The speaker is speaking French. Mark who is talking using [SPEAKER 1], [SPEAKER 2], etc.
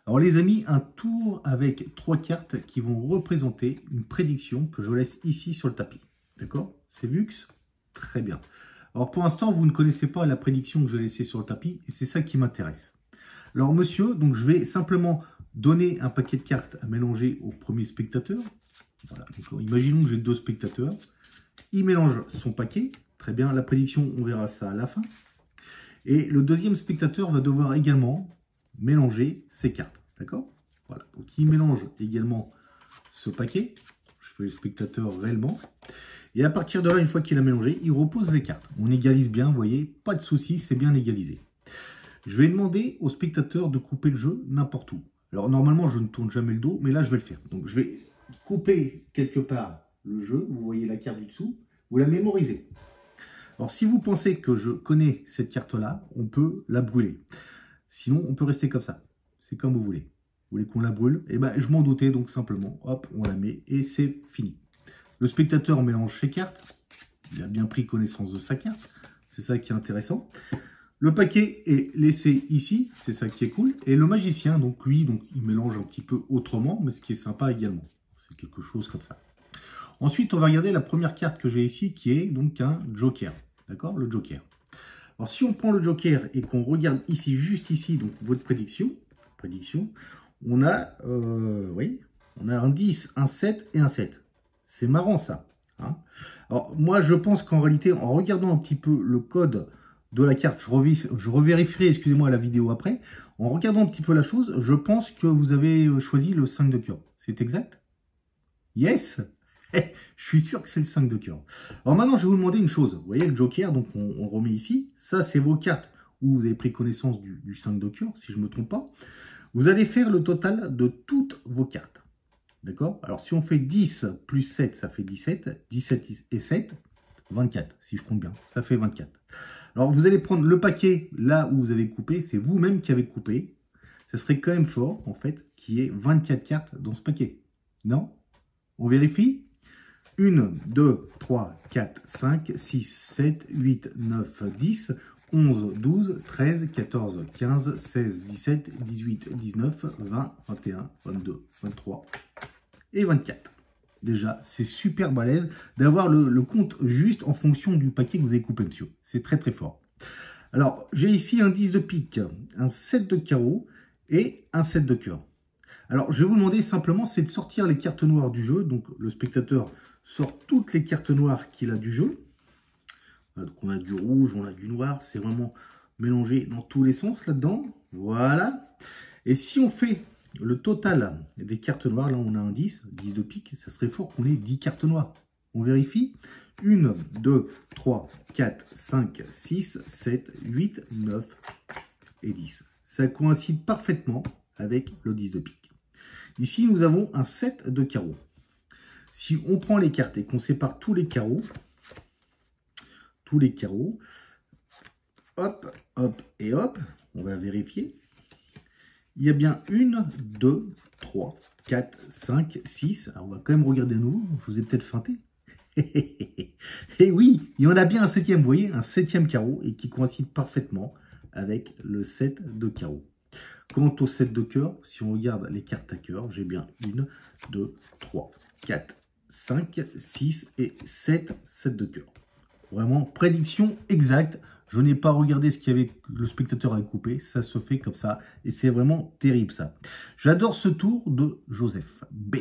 [SPEAKER 1] Alors les amis, un tour avec 3 cartes qui vont représenter une prédiction que je laisse ici sur le tapis. D'accord? C'est Vux? Très bien. Alors pour l'instant, vous ne connaissez pas la prédiction que je vais laisser sur le tapis et c'est ça qui m'intéresse. Alors monsieur, donc je vais simplement donner un paquet de cartes à mélanger au premier spectateur. Voilà, imaginons que j'ai 2 spectateurs. Il mélange son paquet. Très bien, la prédiction, on verra ça à la fin. Et le deuxième spectateur va devoir également mélanger ses cartes. D'accord? Voilà. Donc il mélange également ce paquet. Je fais le spectateur réellement. Et à partir de là, une fois qu'il a mélangé, il repose les cartes. On égalise bien, vous voyez, pas de souci, c'est bien égalisé. Je vais demander au spectateur de couper le jeu n'importe où. Alors normalement, je ne tourne jamais le dos, mais là, je vais le faire. Donc je vais couper quelque part le jeu. Vous voyez la carte du dessous. Vous la mémorisez. Alors si vous pensez que je connais cette carte-là, on peut la brûler. Sinon, on peut rester comme ça. C'est comme vous voulez. Vous voulez qu'on la brûle? Eh ben, je m'en doutais, donc simplement, hop, on la met et c'est fini. Le spectateur mélange ses cartes. Il a bien pris connaissance de sa carte. C'est ça qui est intéressant. Le paquet est laissé ici. C'est ça qui est cool. Et le magicien, donc lui, il mélange un petit peu autrement, mais ce qui est sympa également. C'est quelque chose comme ça. Ensuite, on va regarder la première carte que j'ai ici, qui est donc un joker. D'accord? Le joker. Alors, si on prend le joker et qu'on regarde ici, juste ici, donc votre prédiction, on a, oui, on a un 10, un 7 et un 7. C'est marrant, ça. Hein? Alors, moi, je pense qu'en réalité, en regardant un petit peu le code de la carte, je revérifierai, excusez-moi, la vidéo après. En regardant un petit peu la chose, je pense que vous avez choisi le 5 de cœur. C'est exact? Yes! Je suis sûr que c'est le 5 de cœur. Alors maintenant, je vais vous demander une chose. Vous voyez le joker, donc on remet ici. Ça, c'est vos cartes où vous avez pris connaissance du 5 de cœur, si je ne me trompe pas. Vous allez faire le total de toutes vos cartes. D'accord? Alors, si on fait 10 plus 7, ça fait 17. 17 et 7, 24, si je compte bien. Ça fait 24. Alors, vous allez prendre le paquet là où vous avez coupé. C'est vous-même qui avez coupé. Ça serait quand même fort, en fait, qu'il y ait 24 cartes dans ce paquet. Non? On vérifie? 1, 2, 3, 4, 5, 6, 7, 8, 9, 10, 11, 12, 13, 14, 15, 16, 17, 18, 19, 20, 21, 22, 23 et 24. Déjà, c'est super balèze d'avoir le compte juste en fonction du paquet que vous avez coupé, monsieur. C'est très très fort. Alors, j'ai ici un 10 de pique, un 7 de carreau et un 7 de cœur. Alors, je vais vous demander simplement, c'est de sortir les cartes noires du jeu. Donc, le spectateur sort toutes les cartes noires qu'il a du jeu. Donc, on a du rouge, on a du noir. C'est vraiment mélangé dans tous les sens là-dedans. Voilà. Et si on fait le total des cartes noires, là, on a un 10, 10 de pique. Ça serait fort qu'on ait 10 cartes noires. On vérifie. 1, 2, 3, 4, 5, 6, 7, 8, 9 et 10. Ça coïncide parfaitement avec le 10 de pique. Ici, nous avons un 7 de carreau. Si on prend les cartes et qu'on sépare tous les carreaux, hop, hop et hop, on va vérifier. Il y a bien 1, 2, 3, 4, 5, 6. Alors, on va quand même regarder à nouveau. Je vous ai peut-être feinté. Et oui, il y en a bien un 7e, vous voyez, un 7e carreau et qui coïncide parfaitement avec le 7 de carreau. Quant au 7 de cœur, si on regarde les cartes à cœur, j'ai bien 1, 2, 3, 4, 5, 6 et 7, 7 de cœur. Vraiment, prédiction exacte. Je n'ai pas regardé ce qu'il y avait, le spectateur avait coupé. Ça se fait comme ça. Et c'est vraiment terrible, ça. J'adore ce tour de Joseph B.